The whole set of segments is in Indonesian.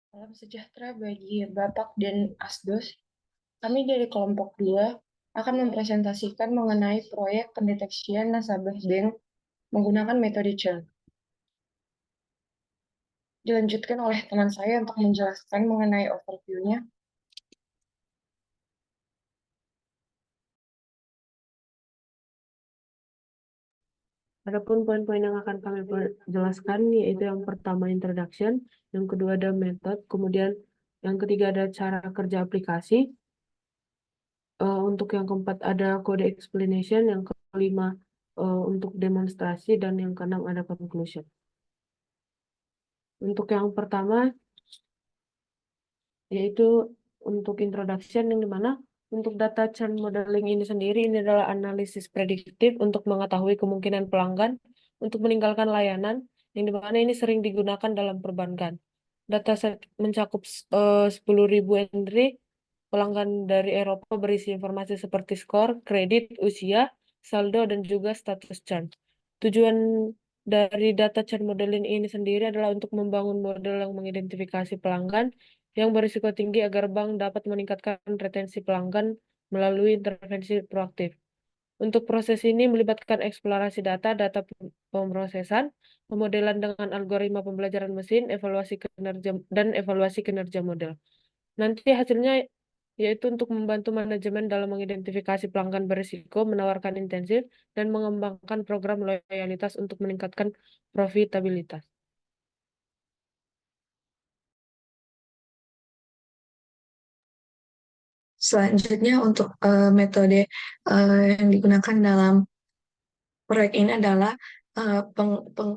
Salam sejahtera bagi Bapak dan Asdos. Kami dari kelompok 2 akan mempresentasikan mengenai proyek pendeteksian nasabah bank menggunakan metode churn. Dilanjutkan oleh teman saya untuk menjelaskan mengenai overview-nya. Adapun poin-poin yang akan kami jelaskan yaitu yang pertama introduction, yang kedua ada method, kemudian yang ketiga ada cara kerja aplikasi, untuk yang keempat ada kode explanation, yang kelima untuk demonstrasi, dan yang keenam ada conclusion. Untuk yang pertama yaitu untuk introduction, yang dimana untuk data churn modeling ini sendiri ini adalah analisis prediktif untuk mengetahui kemungkinan pelanggan untuk meninggalkan layanan, yang dimana ini sering digunakan dalam perbankan. Dataset mencakup 10.000 entry pelanggan dari Eropa berisi informasi seperti skor, kredit, usia, saldo, dan juga status churn. Tujuan dari data churn modeling ini sendiri adalah untuk membangun model yang mengidentifikasi pelanggan yang berisiko tinggi agar bank dapat meningkatkan retensi pelanggan melalui intervensi proaktif. Untuk proses ini melibatkan eksplorasi data, data pemrosesan, pemodelan dengan algoritma pembelajaran mesin, evaluasi kinerja model. Nanti hasilnya yaitu untuk membantu manajemen dalam mengidentifikasi pelanggan berisiko, menawarkan intensif, dan mengembangkan program loyalitas untuk meningkatkan profitabilitas. Selanjutnya untuk metode yang digunakan dalam proyek ini adalah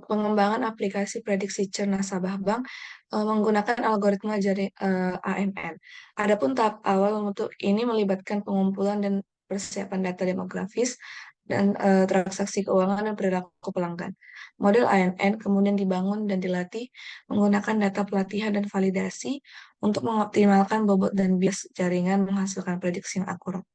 pengembangan aplikasi prediksi churn nasabah bank menggunakan algoritma jari AMN. Adapun tahap awal untuk ini melibatkan pengumpulan dan persiapan data demografis dan transaksi keuangan dan perilaku pelanggan. Model AMN kemudian dibangun dan dilatih menggunakan data pelatihan dan validasi untuk mengoptimalkan bobot dan bias jaringan menghasilkan prediksi yang akurat.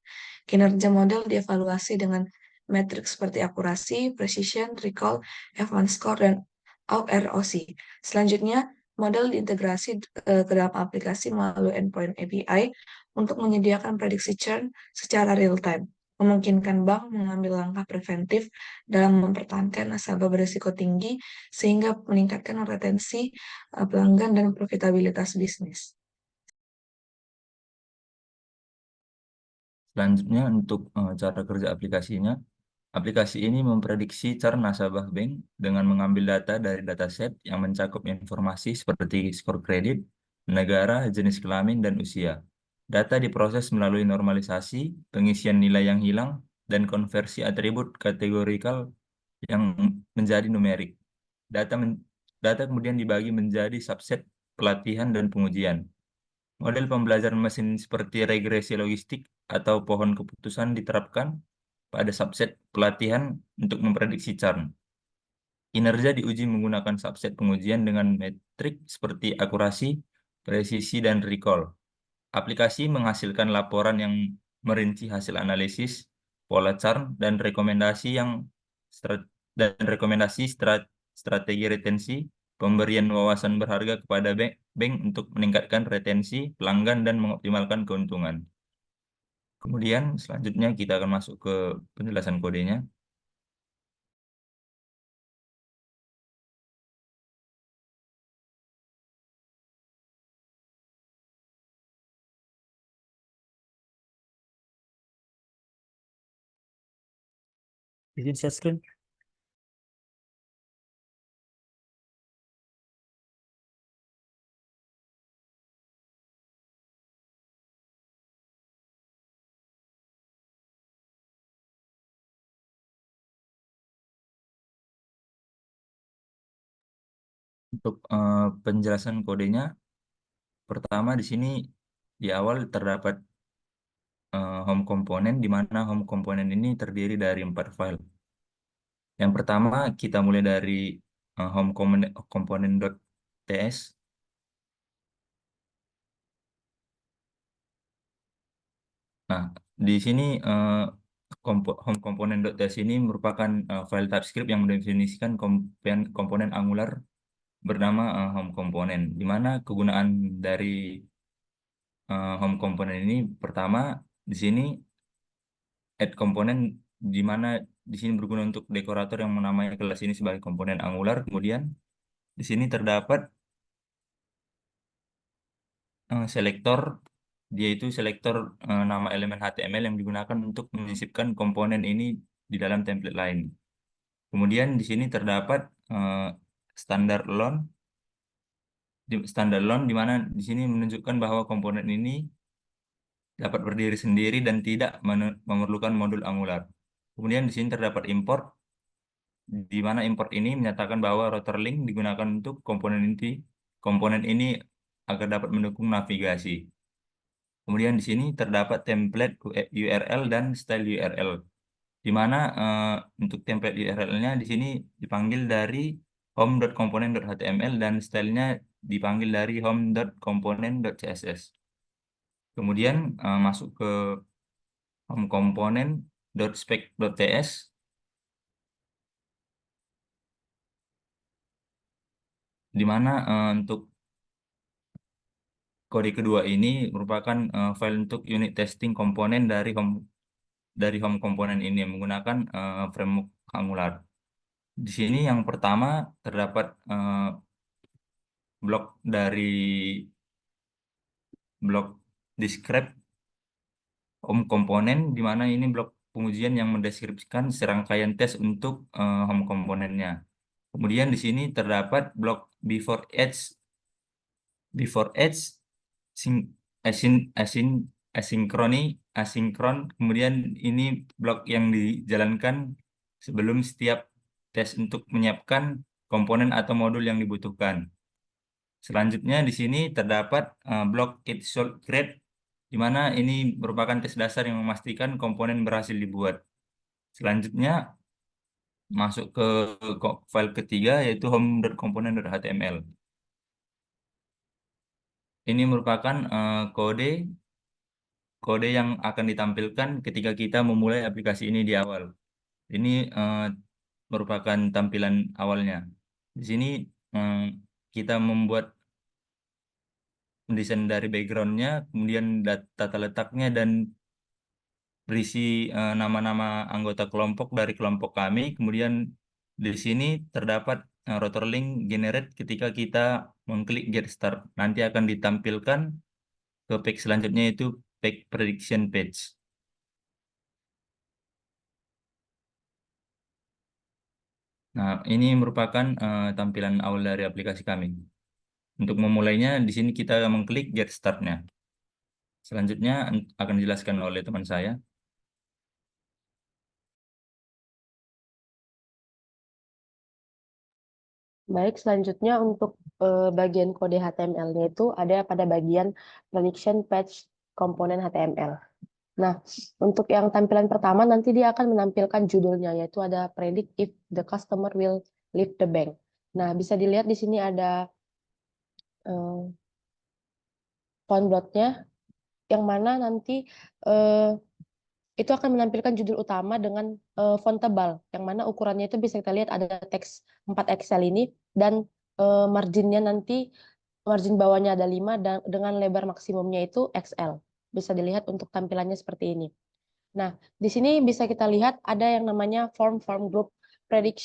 Kinerja model dievaluasi dengan metrik seperti akurasi, precision, recall, F1 score, dan ROC. Selanjutnya, model diintegrasi ke dalam aplikasi melalui endpoint API untuk menyediakan prediksi churn secara real-time, memungkinkan bank mengambil langkah preventif dalam mempertahankan nasabah berisiko tinggi sehingga meningkatkan retensi pelanggan dan profitabilitas bisnis. Selanjutnya untuk cara kerja aplikasinya, aplikasi ini memprediksi churn nasabah bank dengan mengambil data dari dataset yang mencakup informasi seperti skor kredit, negara, jenis kelamin, dan usia. Data diproses melalui normalisasi, pengisian nilai yang hilang, dan konversi atribut kategorikal yang menjadi numerik. Data, data kemudian dibagi menjadi subset pelatihan dan pengujian. Model pembelajaran mesin seperti regresi logistik atau pohon keputusan diterapkan pada subset pelatihan untuk memprediksi churn. Kinerja diuji menggunakan subset pengujian dengan metrik seperti akurasi, presisi, dan recall. Aplikasi menghasilkan laporan yang merinci hasil analisis, pola churn, dan rekomendasi strategi retensi, pemberian wawasan berharga kepada bank untuk meningkatkan retensi pelanggan dan mengoptimalkan keuntungan. Kemudian selanjutnya kita akan masuk ke penjelasan kodenya. Izin share screen. Untuk penjelasan kodenya, pertama di sini di awal terdapat home komponen, di mana home komponen ini terdiri dari 4 file. Yang pertama kita mulai dari home component.ts. Nah, di sini home component.ts ini merupakan file TypeScript yang mendefinisikan komponen Angular bernama home component, di mana kegunaan dari home component ini pertama di sini add komponen, di mana di sini berguna untuk dekorator yang menamai kelas ini sebagai komponen Angular. Kemudian di sini terdapat selektor, dia itu selektor nama elemen HTML yang digunakan untuk menyisipkan komponen ini di dalam template lain. Kemudian di sini terdapat standar alone, di mana di sini menunjukkan bahwa komponen ini dapat berdiri sendiri dan tidak memerlukan modul Angular. Kemudian di sini terdapat import, di mana import ini menyatakan bahwa router link digunakan untuk komponen ini agar dapat mendukung navigasi. Kemudian di sini terdapat template URL dan style URL, di mana untuk template URL-nya di sini dipanggil dari home.component.html dan stylenya dipanggil dari home.component.css. Kemudian masuk ke home component.spec.ts, di mana untuk kode kedua ini merupakan file untuk unit testing komponen dari home komponen ini yang menggunakan framework Angular. Di sini yang pertama terdapat blok describe home komponen, di mana ini blok pengujian yang mendeskripsikan serangkaian tes untuk home komponennya. Kemudian di sini terdapat blok before edge asinkron. Kemudian ini blok yang dijalankan sebelum setiap tes untuk menyiapkan komponen atau modul yang dibutuhkan. Selanjutnya di sini terdapat blok it should create, di mana ini merupakan tes dasar yang memastikan komponen berhasil dibuat. Selanjutnya masuk ke file ketiga, yaitu home.component.html. Ini merupakan kode yang akan ditampilkan ketika kita memulai aplikasi ini di awal. Ini merupakan tampilan awalnya. Di sini kita membuat desain dari backgroundnya, kemudian tata letaknya, dan berisi nama-nama anggota kelompok dari kelompok kami. Kemudian di sini terdapat router link generate ketika kita mengklik get start. Nanti akan ditampilkan ke page selanjutnya, yaitu page prediction page. Nah, ini merupakan tampilan awal dari aplikasi kami. Untuk memulainya, di sini kita mengklik get start-nya. Selanjutnya akan dijelaskan oleh teman saya. Baik, selanjutnya untuk bagian kode HTML-nya itu ada pada bagian prediction page komponen HTML. Nah, untuk yang tampilan pertama nanti dia akan menampilkan judulnya, yaitu ada predict if the customer will leave the bank. Nah, bisa dilihat di sini ada font block-nya, yang mana nanti itu akan menampilkan judul utama dengan font tebal, yang mana ukurannya itu bisa kita lihat ada teks 4 Excel ini, dan marginnya nanti, margin bawahnya ada 5, dan dengan lebar maksimumnya itu XL. Bisa dilihat untuk tampilannya seperti ini. Nah, di sini bisa kita lihat ada yang namanya form group predict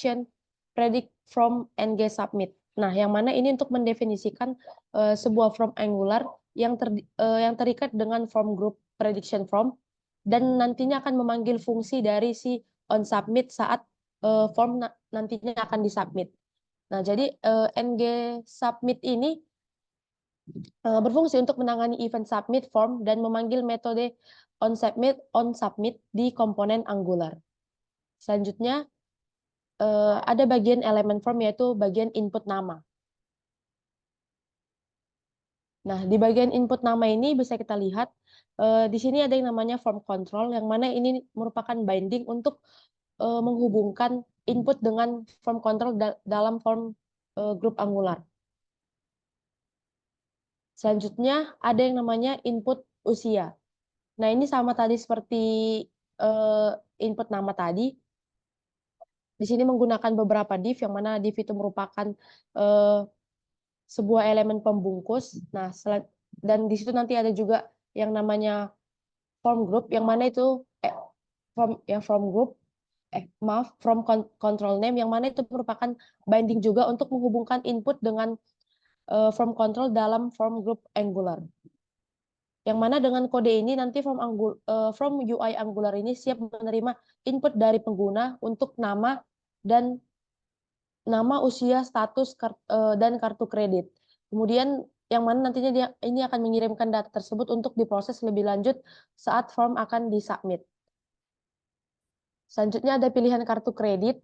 from engage submit. Nah, yang mana ini untuk mendefinisikan sebuah form Angular yang terikat dengan form group prediction form, dan nantinya akan memanggil fungsi dari si on submit saat form nantinya akan disubmit. Nah, jadi ng submit ini berfungsi untuk menangani event submit form dan memanggil metode on submit di komponen Angular. Selanjutnya ada bagian elemen form, yaitu bagian input nama. Nah, di bagian input nama ini bisa kita lihat di sini ada yang namanya form control, yang mana ini merupakan binding untuk menghubungkan input dengan form control dalam form grup Angular. Selanjutnya ada yang namanya input usia. Nah, ini sama tadi seperti input nama tadi. Di sini menggunakan beberapa div, yang mana div itu merupakan sebuah elemen pembungkus. Nah, dan di situ nanti ada juga yang namanya form group, yang mana itu from control name, yang mana itu merupakan binding juga untuk menghubungkan input dengan from control dalam form group Angular. Yang mana dengan kode ini nanti from UI Angular ini siap menerima input dari pengguna untuk nama, usia, status, dan kartu kredit. Kemudian yang mana nantinya ini akan mengirimkan data tersebut untuk diproses lebih lanjut saat form akan disubmit. Selanjutnya ada pilihan kartu kredit.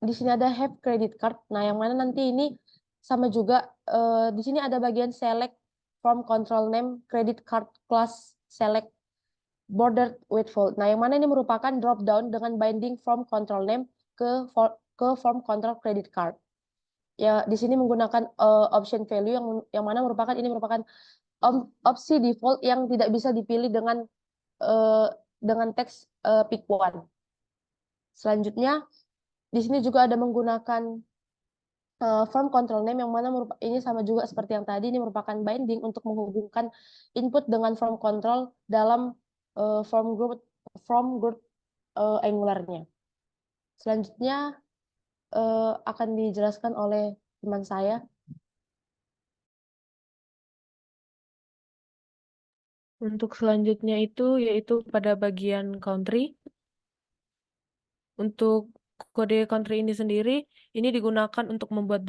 Di sini ada have credit card. Nah, yang mana nanti ini sama juga di sini ada bagian select from control name credit card class select bordered with fold. Nah, yang mana ini merupakan drop down dengan binding from control name ke form control credit card. Ya, di sini menggunakan option value yang mana merupakan opsi default yang tidak bisa dipilih dengan teks pick one. Selanjutnya di sini juga ada menggunakan form control name yang mana ini sama juga seperti yang tadi, ini merupakan binding untuk menghubungkan input dengan form control dalam form group Angular-nya. Selanjutnya akan dijelaskan oleh teman saya. Untuk selanjutnya itu yaitu pada bagian country. Untuk kode country ini sendiri, ini digunakan untuk membuat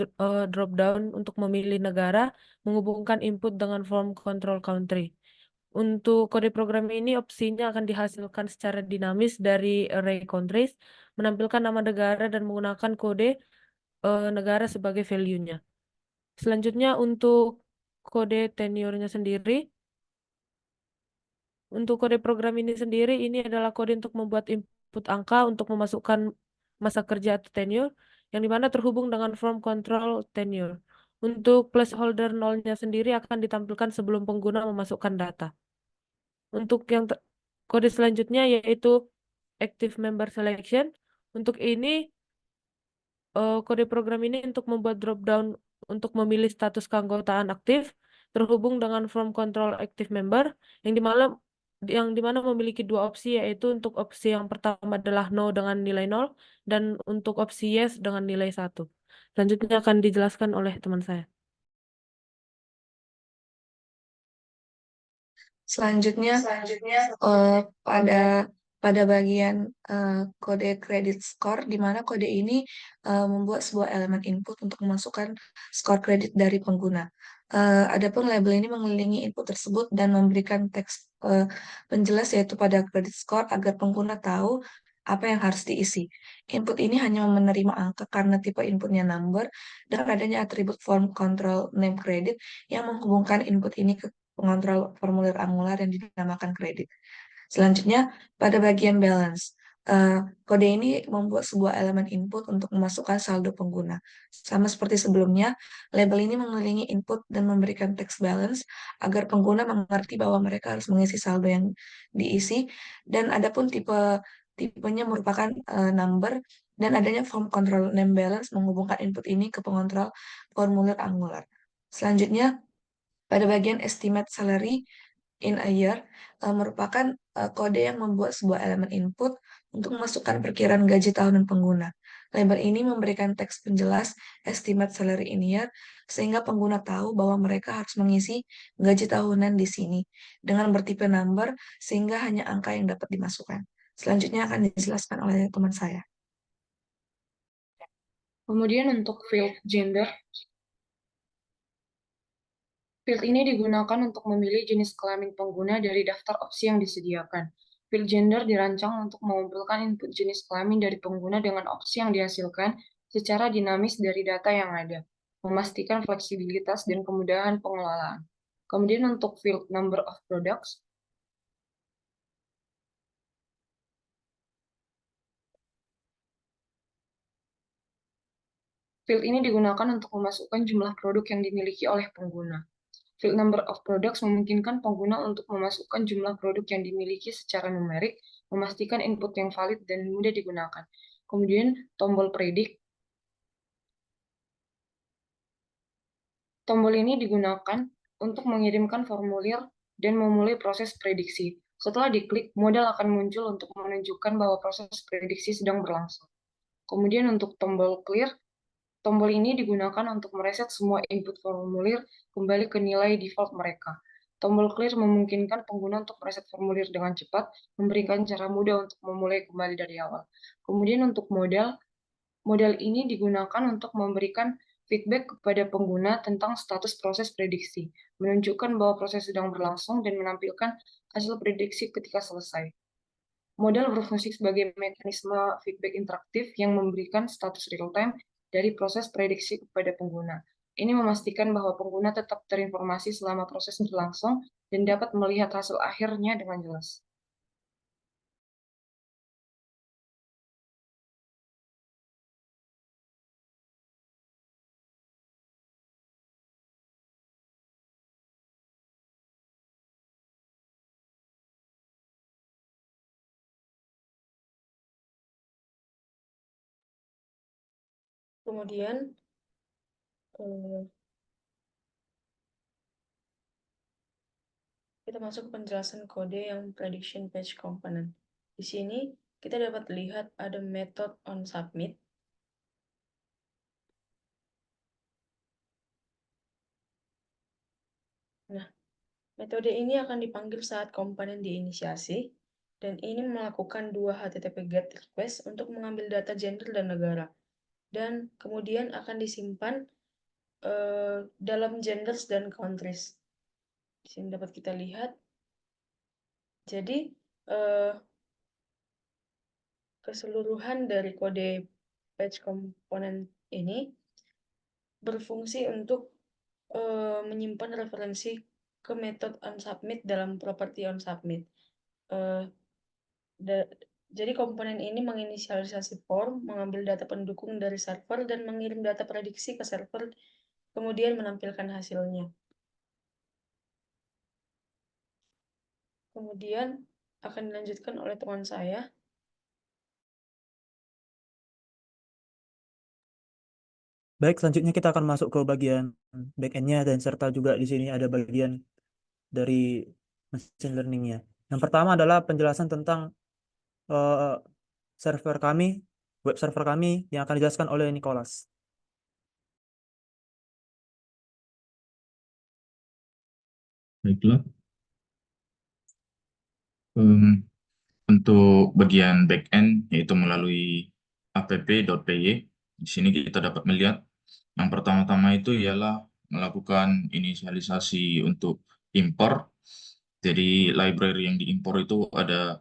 drop down untuk memilih negara, menghubungkan input dengan form control country. Untuk kode program ini opsinya akan dihasilkan secara dinamis dari array countries, menampilkan nama negara dan menggunakan kode negara sebagai value-nya. Selanjutnya untuk kode tenure-nya sendiri, untuk kode program ini sendiri, ini adalah kode untuk membuat input angka untuk memasukkan masa kerja atau tenure, yang dimana terhubung dengan form control tenure. Untuk placeholder 0-nya sendiri akan ditampilkan sebelum pengguna memasukkan data. Untuk yang kode selanjutnya yaitu active member selection. Untuk ini kode program ini untuk membuat drop down untuk memilih status keanggotaan aktif terhubung dengan form control active member yang dimana memiliki dua opsi, yaitu untuk opsi yang pertama adalah no dengan nilai 0 dan untuk opsi yes dengan nilai 1. Selanjutnya akan dijelaskan oleh teman saya. Selanjutnya pada bagian kode credit score, di mana kode ini membuat sebuah elemen input untuk memasukkan skor kredit dari pengguna. Adapun label ini mengelilingi input tersebut dan memberikan teks penjelas yaitu pada credit score agar pengguna tahu apa yang harus diisi. Input ini hanya menerima angka karena tipe inputnya number dan adanya atribut form control name credit yang menghubungkan input ini ke pengontrol formulir Angular yang dinamakan kredit. Selanjutnya, pada bagian balance. Kode ini membuat sebuah elemen input untuk memasukkan saldo pengguna. Sama seperti sebelumnya, label ini mengelilingi input dan memberikan text balance agar pengguna mengerti bahwa mereka harus mengisi saldo yang diisi, dan adapun tipenya merupakan number, dan adanya form control name balance menghubungkan input ini ke pengontrol formulir Angular. Selanjutnya, pada bagian estimate salary in a year merupakan kode yang membuat sebuah elemen input untuk memasukkan perkiraan gaji tahunan pengguna. Label ini memberikan teks penjelas estimate salary in a year sehingga pengguna tahu bahwa mereka harus mengisi gaji tahunan di sini dengan bertipe number sehingga hanya angka yang dapat dimasukkan. Selanjutnya akan dijelaskan oleh teman saya. Kemudian untuk field gender, field ini digunakan untuk memilih jenis kelamin pengguna dari daftar opsi yang disediakan. Field gender dirancang untuk mengumpulkan input jenis kelamin dari pengguna dengan opsi yang dihasilkan secara dinamis dari data yang ada, memastikan fleksibilitas dan kemudahan pengelolaan. Kemudian untuk field number of products, field ini digunakan untuk memasukkan jumlah produk yang dimiliki oleh pengguna. Field number of products memungkinkan pengguna untuk memasukkan jumlah produk yang dimiliki secara numerik, memastikan input yang valid dan mudah digunakan. Kemudian tombol predict Tombol ini digunakan untuk mengirimkan formulir dan memulai proses prediksi. Setelah diklik, modal akan muncul untuk menunjukkan bahwa proses prediksi sedang berlangsung. Kemudian untuk tombol clear, tombol ini digunakan untuk mereset semua input formulir kembali ke nilai default mereka. Tombol clear memungkinkan pengguna untuk mereset formulir dengan cepat, memberikan cara mudah untuk memulai kembali dari awal. Kemudian untuk modal ini digunakan untuk memberikan feedback kepada pengguna tentang status proses prediksi, menunjukkan bahwa proses sedang berlangsung dan menampilkan hasil prediksi ketika selesai. Modal berfungsi sebagai mekanisme feedback interaktif yang memberikan status real-time dari proses prediksi kepada pengguna. Ini memastikan bahwa pengguna tetap terinformasi selama proses berlangsung dan dapat melihat hasil akhirnya dengan jelas. Kemudian kita masuk ke penjelasan kode yang prediction page component. Di sini kita dapat lihat ada method onSubmit. Nah, metode ini akan dipanggil saat komponen diinisiasi, dan ini melakukan dua HTTP GET request untuk mengambil data gender dan negara, dan kemudian akan disimpan dalam genders dan countries. Di sini dapat kita lihat. Jadi keseluruhan dari kode page component ini berfungsi untuk menyimpan referensi ke metode onSubmit dalam properti onSubmit. Jadi komponen ini menginisialisasi form, mengambil data pendukung dari server, dan mengirim data prediksi ke server, kemudian menampilkan hasilnya. Kemudian akan dilanjutkan oleh teman saya. Baik, selanjutnya kita akan masuk ke bagian back-end-nya, dan serta juga di sini ada bagian dari machine learning-nya. Yang pertama adalah penjelasan tentang server kami, web server kami yang akan dijelaskan oleh Nicholas. Baiklah. Untuk bagian backend, yaitu melalui app.py, di sini kita dapat melihat yang pertama-tama itu ialah melakukan inisialisasi untuk impor. Jadi library yang diimpor itu ada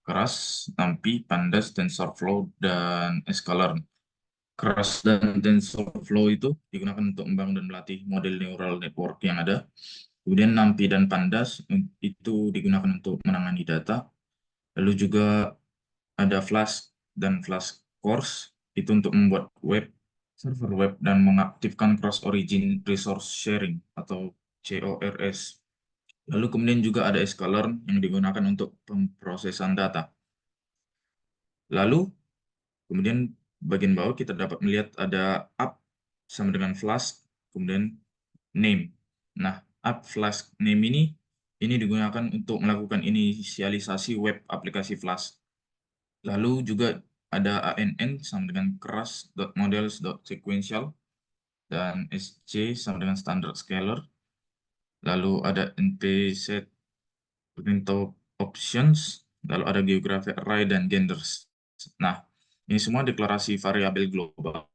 Keras, NumPy, Pandas, TensorFlow, dan Sklearn. Keras dan TensorFlow itu digunakan untuk membangun dan melatih model neural network yang ada. Kemudian NumPy dan Pandas itu digunakan untuk menangani data. Lalu juga ada Flask dan Flask Cores itu untuk membuat server web dan mengaktifkan cross origin resource sharing atau CORS. Lalu kemudian juga ada Sklearn yang digunakan untuk pemrosesan data. Lalu kemudian bagian bawah kita dapat melihat ada app sama dengan Flask, kemudian name. Nah, app Flask name ini digunakan untuk melakukan inisialisasi web aplikasi Flask. Lalu juga ada ANN sama dengan keras.models.sequential dan SC sama dengan standard scalar. Lalu ada npset options, lalu ada geographic array dan genders. Nah, ini semua deklarasi variabel global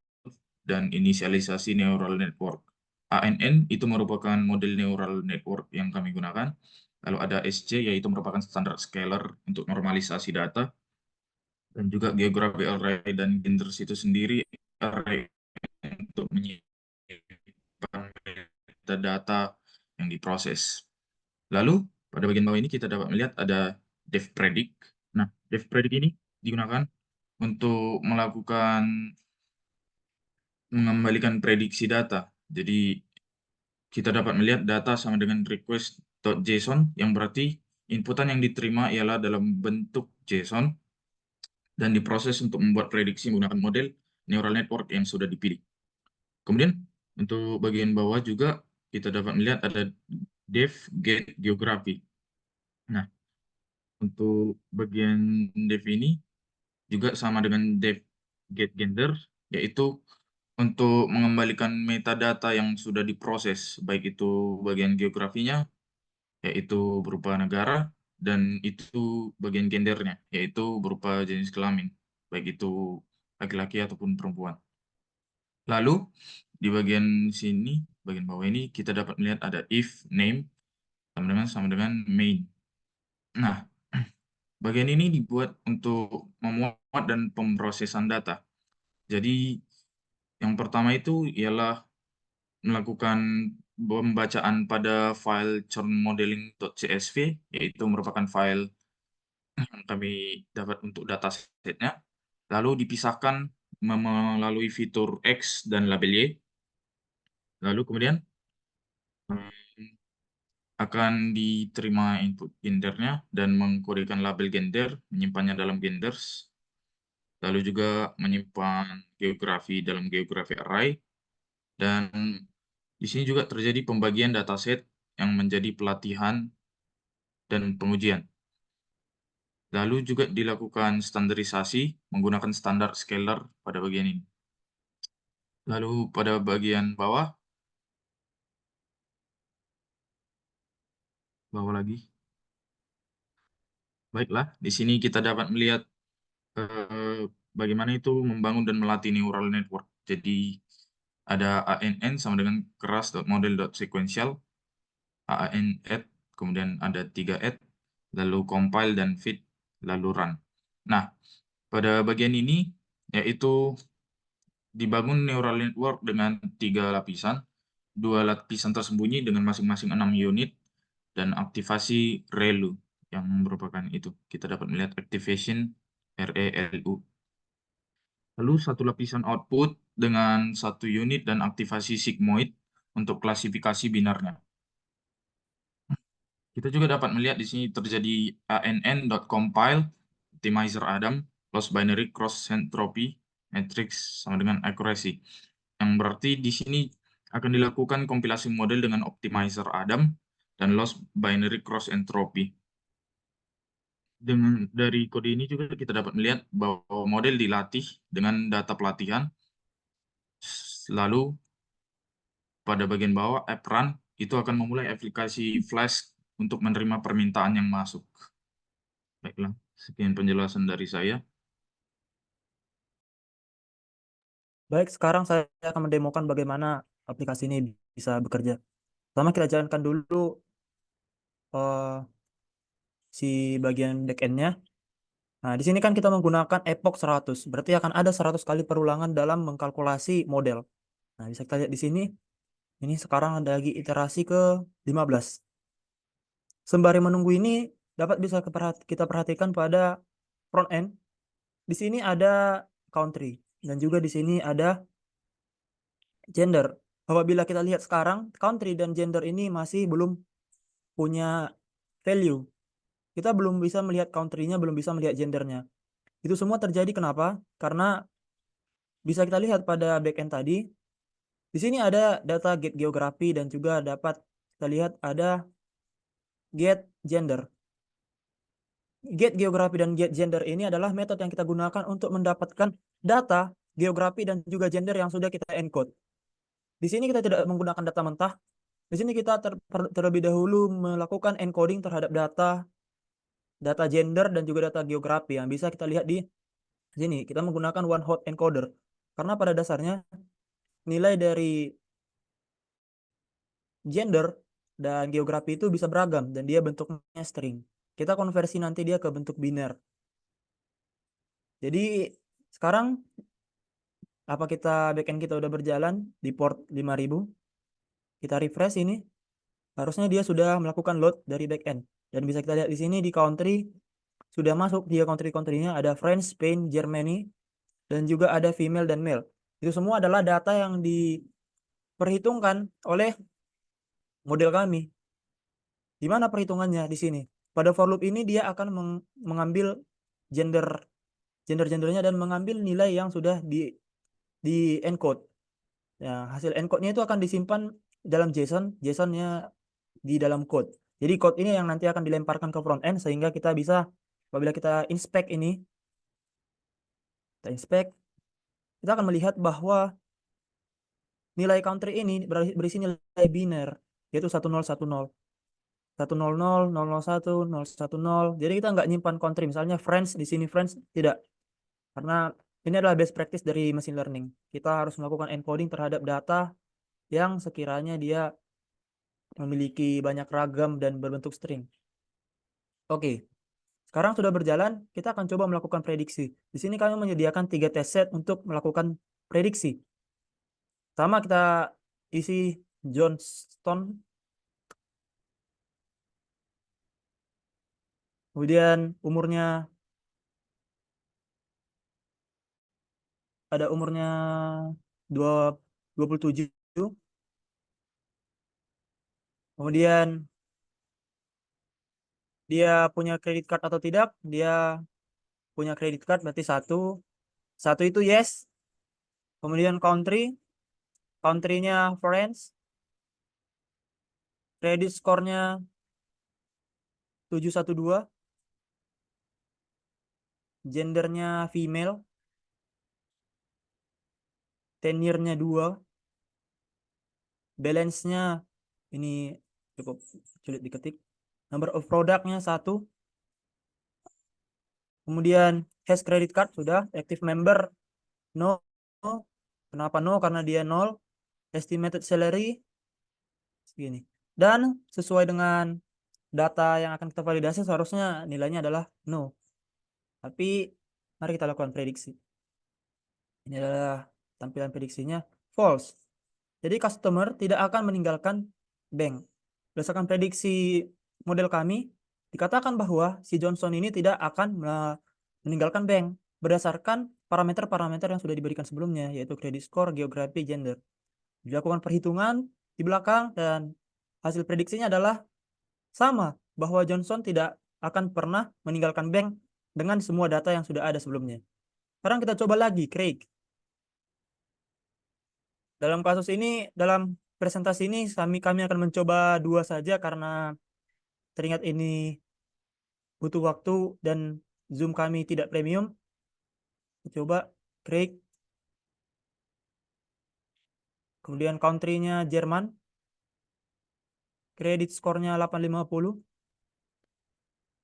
dan inisialisasi neural network. ANN itu merupakan model neural network yang kami gunakan. Lalu ada SC, yaitu merupakan standar scalar untuk normalisasi data. Dan juga geographic array dan genders itu sendiri array untuk menyimpan data yang diproses. Lalu, pada bagian bawah ini kita dapat melihat ada devpredict. Nah, devpredict ini digunakan untuk mengembalikan prediksi data. Jadi, kita dapat melihat data sama dengan request.json, yang berarti inputan yang diterima ialah dalam bentuk JSON, dan diproses untuk membuat prediksi menggunakan model neural network yang sudah dipilih. Kemudian, Untuk bagian bawah juga kita dapat melihat ada def, get, geografi. Nah, untuk bagian def ini juga sama dengan def, get, gender, yaitu untuk mengembalikan metadata yang sudah diproses, baik itu bagian geografinya, yaitu berupa negara, dan itu bagian gendernya, yaitu berupa jenis kelamin, baik itu laki-laki ataupun perempuan. Lalu, di bagian sini, bagian bawah ini, kita dapat melihat ada if, name, sama dengan main. Nah, bagian ini dibuat untuk memuat dan pemrosesan data. Jadi, yang pertama itu ialah melakukan pembacaan pada file churnmodeling.csv, yaitu merupakan file yang kami dapat untuk datasetnya, lalu dipisahkan melalui fitur X dan label Y, lalu kemudian akan diterima input gendernya dan mengkodekan label gender, menyimpannya dalam genders, lalu juga menyimpan geografi dalam geografi array, dan di sini juga terjadi pembagian dataset yang menjadi pelatihan dan pengujian. Lalu juga dilakukan standarisasi menggunakan standar scalar pada bagian ini. Lalu pada bagian bawah lagi. Baiklah, di sini kita dapat melihat bagaimana itu membangun dan melatih neural network. Jadi ada ANN sama dengan keras.model.sequential, AAN add, kemudian ada 3 add, lalu compile dan feed, lalu run. Nah, pada bagian ini yaitu dibangun neural network dengan 3 lapisan, 2 lapisan tersembunyi dengan masing-masing 6 unit, dan aktivasi ReLU yang merupakan itu. Kita dapat melihat activation ReLU. Lalu satu lapisan output dengan 1 unit dan aktivasi sigmoid untuk klasifikasi binarnya. Kita juga dapat melihat di sini terjadi ann.compile, optimizer Adam, loss binary cross entropy, matrix sama dengan accuracy. Yang berarti di sini akan dilakukan kompilasi model dengan optimizer Adam dan loss binary cross entropy. Dari kode ini juga kita dapat melihat bahwa model dilatih dengan data pelatihan. Lalu pada bagian bawah app run itu akan memulai aplikasi Flash untuk menerima permintaan yang masuk. Baiklah, sekian penjelasan dari saya. Baik, sekarang saya akan mendemokan bagaimana aplikasi ini bisa bekerja. Pertama kita jalankan dulu si bagian backend-nya. Nah, di sini kan kita menggunakan epoch 100, berarti akan ada 100 kali perulangan dalam mengkalkulasi model. Nah, bisa kita lihat di sini, ini sekarang ada lagi iterasi ke-15. Sembari menunggu ini, dapat bisa kita perhatikan pada front end. Di sini ada country, dan juga di sini ada gender. Apabila kita lihat sekarang, country dan gender ini masih belum punya value. Kita belum bisa melihat country-nya, belum bisa melihat gendernya. Itu semua terjadi kenapa? Karena bisa kita lihat pada backend tadi, di sini ada data get geografi dan juga dapat kita lihat ada get gender. Get geografi dan get gender ini adalah metode yang kita gunakan untuk mendapatkan data geografi dan juga gender yang sudah kita encode. Di sini kita tidak menggunakan data mentah. Di sini kita terlebih dahulu melakukan encoding terhadap data gender dan juga data geografi yang bisa kita lihat di sini. Kita menggunakan one hot encoder karena pada dasarnya nilai dari gender dan geografi itu bisa beragam dan dia bentuknya string. Kita konversi nanti dia ke bentuk biner. Jadi sekarang apa backend kita udah berjalan di port 5000. Kita refresh ini. Harusnya dia sudah melakukan load dari backend. Dan bisa kita lihat di sini di country sudah masuk dia country-countrynya ada France, Spain, Germany dan juga ada female dan male. Itu semua adalah data yang diperhitungkan oleh model kami. Di mana perhitungannya di sini? Pada for loop ini dia akan mengambil gendernya dan mengambil nilai yang sudah di encode. Ya, hasil encode-nya itu akan disimpan dalam JSON, JSON-nya di dalam code. Jadi code ini yang nanti akan dilemparkan ke front end sehingga kita bisa apabila kita inspect ini, kita inspect, kita akan melihat bahwa nilai country ini berisi nilai biner, yaitu 1010. 100, 001, 010. Jadi kita nggak nyimpan country. Misalnya friends, di sini friends, tidak. Karena ini adalah best practice dari machine learning. Kita harus melakukan encoding terhadap data yang sekiranya dia memiliki banyak ragam dan berbentuk string. Oke, sekarang sudah berjalan, kita akan coba melakukan prediksi. Di sini kami menyediakan 3 test set untuk melakukan prediksi. Pertama kita isi Johnston, kemudian umurnya ada umurnya 27. Kemudian dia punya credit card atau tidak? Dia punya credit card berarti 1. 1 itu yes. Kemudian country-nya friends. Credit score-nya 712. Gendernya female. Tenure-nya 2. Balance-nya ini cukup sulit diketik. Number of product-nya 1. Kemudian has credit card sudah. Active member no. Kenapa no? Karena dia 0. Estimated salary segini. Dan sesuai dengan data yang akan kita validasi seharusnya nilainya adalah no. Tapi mari kita lakukan prediksi. Ini adalah tampilan prediksinya false. Jadi customer tidak akan meninggalkan bank. Berdasarkan prediksi model kami, dikatakan bahwa si Johnson ini tidak akan meninggalkan bank berdasarkan parameter-parameter yang sudah diberikan sebelumnya, yaitu credit score, geografi, gender. Dilakukan perhitungan di belakang dan hasil prediksinya adalah sama, bahwa Johnson tidak akan pernah meninggalkan bank dengan semua data yang sudah ada sebelumnya. Sekarang kita coba lagi Craig. Dalam kasus ini, dalam presentasi ini kami akan mencoba 2 saja karena teringat ini butuh waktu dan Zoom kami tidak premium. Coba Craig. Kemudian country-nya Jerman. Credit score-nya 850.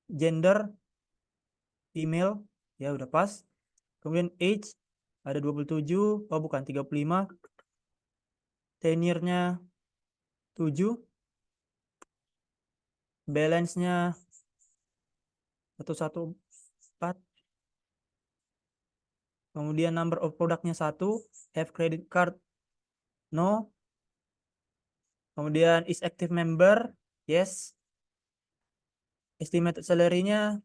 Gender female, ya udah pas. Kemudian age ada 27, oh bukan 35. Tenure-nya 7. Balance-nya 114. Kemudian number of product-nya 1. Have credit card no. Kemudian is active member yes. Estimated salary-nya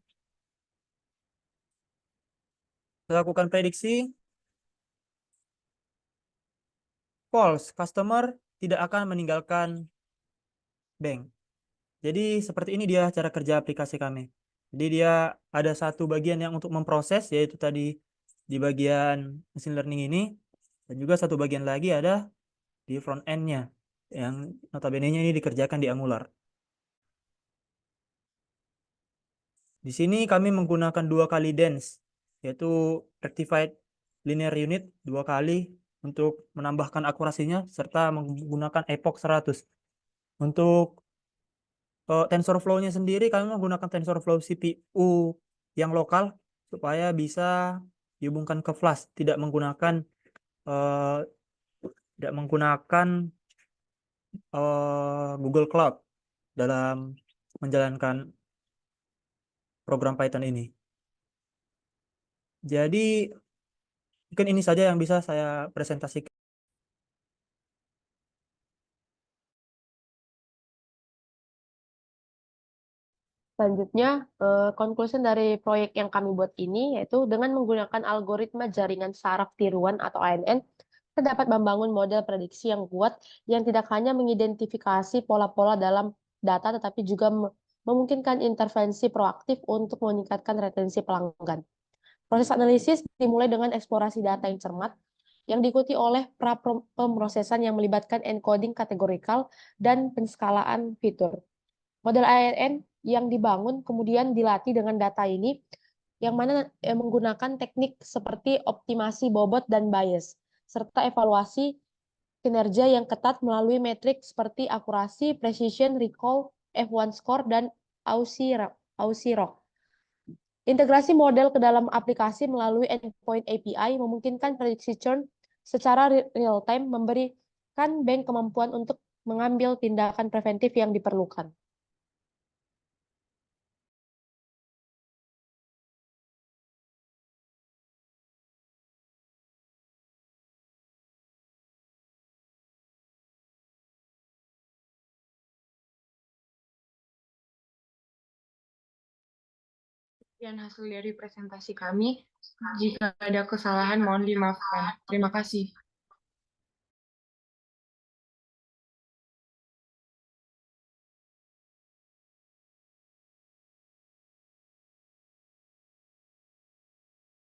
lakukan prediksi false. Customer tidak akan meninggalkan bank. Jadi seperti ini dia cara kerja aplikasi kami. Jadi dia ada satu bagian yang untuk memproses, yaitu tadi di bagian machine learning ini. Dan juga satu bagian lagi ada di front end-nya, yang notabene-nya ini dikerjakan di Angular. Di sini kami menggunakan 2 kali dense, yaitu rectified linear unit 2 kali untuk menambahkan akurasinya, serta menggunakan epoch 100. Untuk TensorFlow-nya sendiri kami menggunakan TensorFlow CPU yang lokal supaya bisa dihubungkan ke flash, tidak menggunakan Google Cloud dalam menjalankan program Python ini. Jadi mungkin ini saja yang bisa saya presentasikan. Selanjutnya, conclusion dari proyek yang kami buat ini yaitu dengan menggunakan algoritma jaringan saraf tiruan atau ANN, kita dapat membangun model prediksi yang kuat yang tidak hanya mengidentifikasi pola-pola dalam data, tetapi juga memungkinkan intervensi proaktif untuk meningkatkan retensi pelanggan. Proses analisis dimulai dengan eksplorasi data yang cermat, yang diikuti oleh pemrosesan yang melibatkan encoding kategorikal dan penskalaan fitur. Model ANN yang dibangun kemudian dilatih dengan data ini, yang mana menggunakan teknik seperti optimasi bobot dan bias, serta evaluasi kinerja yang ketat melalui metrik seperti akurasi, precision, recall, F1 score, dan AUSI-ROC. Integrasi model ke dalam aplikasi melalui endpoint API memungkinkan prediksi churn secara real-time, memberikan bank kemampuan untuk mengambil tindakan preventif yang diperlukan. Sekian hasil dari presentasi kami. Jika ada kesalahan, mohon dimaafkan. Terima kasih.